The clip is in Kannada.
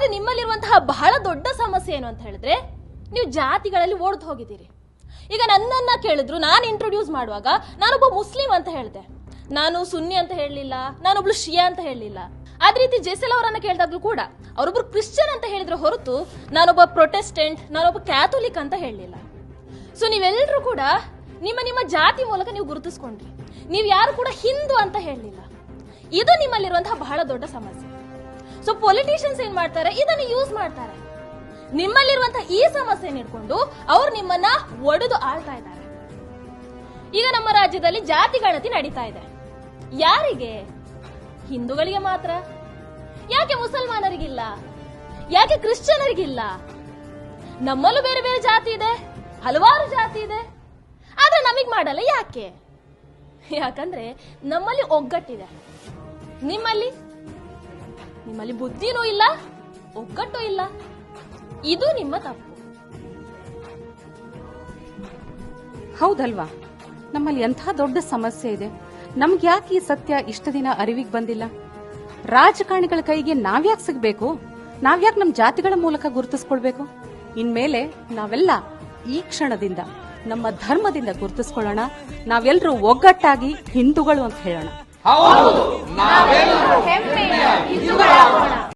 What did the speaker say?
ಆದ್ರೆ ನಿಮ್ಮಲ್ಲಿರುವಂತಹ ಬಹಳ ದೊಡ್ಡ ಸಮಸ್ಯೆ ಏನು ಅಂತ ಹೇಳಿದ್ರೆ ನೀವು ಜಾತಿಗಳಲ್ಲಿ ಓಡ್ದು ಹೋಗಿದ್ದೀರಿ. ಈಗ ನನ್ನನ್ನ ಕೇಳಿದ್ರು, ನಾನು ಇಂಟ್ರೊಡ್ಯೂಸ್ ಮಾಡುವಾಗ ನಾನೊಬ್ಬ ಮುಸ್ಲಿಂ ಅಂತ ಹೇಳಿದೆ, ನಾನು ಸುನ್ನಿ ಅಂತ ಹೇಳಲಿಲ್ಲ, ನಾನೊಬ್ಳು ಶಿಯಾ ಅಂತ ಹೇಳಲಿಲ್ಲ. ಅದೇ ರೀತಿ ಜೆಸೆಲ್ ಅವರನ್ನ ಕೇಳಿದಾಗ್ಲೂ ಕೂಡ ಅವರೊಬ್ರು ಕ್ರಿಶ್ಚಿಯನ್ ಅಂತ ಹೇಳಿದ್ರೆ ಹೊರತು ನಾನೊಬ್ಬ ಪ್ರೊಟೆಸ್ಟೆಂಟ್, ನಾನೊಬ್ಬ ಕ್ಯಾಥೋಲಿಕ್ ಅಂತ ಹೇಳಲಿಲ್ಲ. ಸೊ ನೀವೆಲ್ಲರೂ ಕೂಡ ನಿಮ್ಮ ನಿಮ್ಮ ಜಾತಿ ಮೂಲಕ ನೀವು ಗುರುತಿಸ್ಕೊಂಡ್ರಿ. ನೀವು ಯಾರು ಕೂಡ ಹಿಂದೂ ಅಂತ ಹೇಳಲಿಲ್ಲ. ಇದು ನಿಮ್ಮಲ್ಲಿರುವಂತಹ ಬಹಳ ದೊಡ್ಡ ಸಮಸ್ಯೆ. ಸೊ ಪೊಲಿಟಿಷಿಯನ್ಸ್ ಏನ್ ಮಾಡ್ತಾರೆ, ಇದನ್ನು ಯೂಸ್ ಮಾಡ್ತಾರೆ. ನಿಮ್ಮಲ್ಲಿರುವಂತಹ ಈ ಸಮಸ್ಯೆ ಇಟ್ಕೊಂಡು ಅವ್ರು ನಿಮ್ಮನ್ನ ಒಡೆದು ಆಳ್ತಾ ಇದ್ದಾರೆ. ಈಗ ನಮ್ಮ ರಾಜ್ಯದಲ್ಲಿ ಜಾತಿ ಗಣತಿ ನಡೀತಾ ಇದೆ. ಯಾರಿಗೆ? ಹಿಂದೂಗಳಿಗೆ ಮಾತ್ರ. ಯಾಕೆ ಮುಸಲ್ಮಾನರಿಗಿಲ್ಲ? ಯಾಕೆ ಕ್ರಿಶ್ಚಿಯನರಿಗಿಲ್ಲ? ನಮ್ಮಲ್ಲೂ ಬೇರೆ ಬೇರೆ ಜಾತಿ ಇದೆ, ಹಲವಾರು ಜಾತಿ ಇದೆ, ಆದ್ರೆ ನಮಗ್ ಮಾಡಲ್ಲ. ಯಾಕೆ? ಯಾಕಂದ್ರೆ ನಮ್ಮಲ್ಲಿ ಒಗ್ಗಟ್ಟಿದೆ, ನಿಮ್ಮಲ್ಲಿ ಬುದ್ಧಿನೂ ಇಲ್ಲ, ಒಗ್ಗಟ್ಟು ಇಲ್ಲ. ಇದು ನಿಮ್ಮ ತಪ್ಪು. ಹೌದಲ್ವಾ? ನಮ್ಮಲ್ಲಿ ಎಂಥ ದೊಡ್ಡ ಸಮಸ್ಯೆ ಇದೆ. ನಮ್ಗೆ ಯಾಕೆ ಈ ಸತ್ಯ ಇಷ್ಟ ದಿನ ಅರಿವಿಗೆ ಬಂದಿಲ್ಲ? ರಾಜಕಾರಣಿಗಳ ಕೈಗೆ ನಾವ್ಯಾಕೆ ಸಿಗ್ಬೇಕು? ನಾವ್ಯಾಕೆ ನಮ್ಮ ಜಾತಿಗಳ ಮೂಲಕ ಗುರುತಿಸ್ಕೊಳ್ಬೇಕು? ಇನ್ಮೇಲೆ ನಾವೆಲ್ಲ ಈ ಕ್ಷಣದಿಂದ ನಮ್ಮ ಧರ್ಮದಿಂದ ಗುರುತಿಸ್ಕೊಳ್ಳೋಣ. ನಾವೆಲ್ಲರೂ ಒಗ್ಗಟ್ಟಾಗಿ ಹಿಂದೂಗಳು ಅಂತ ಹೇಳೋಣ.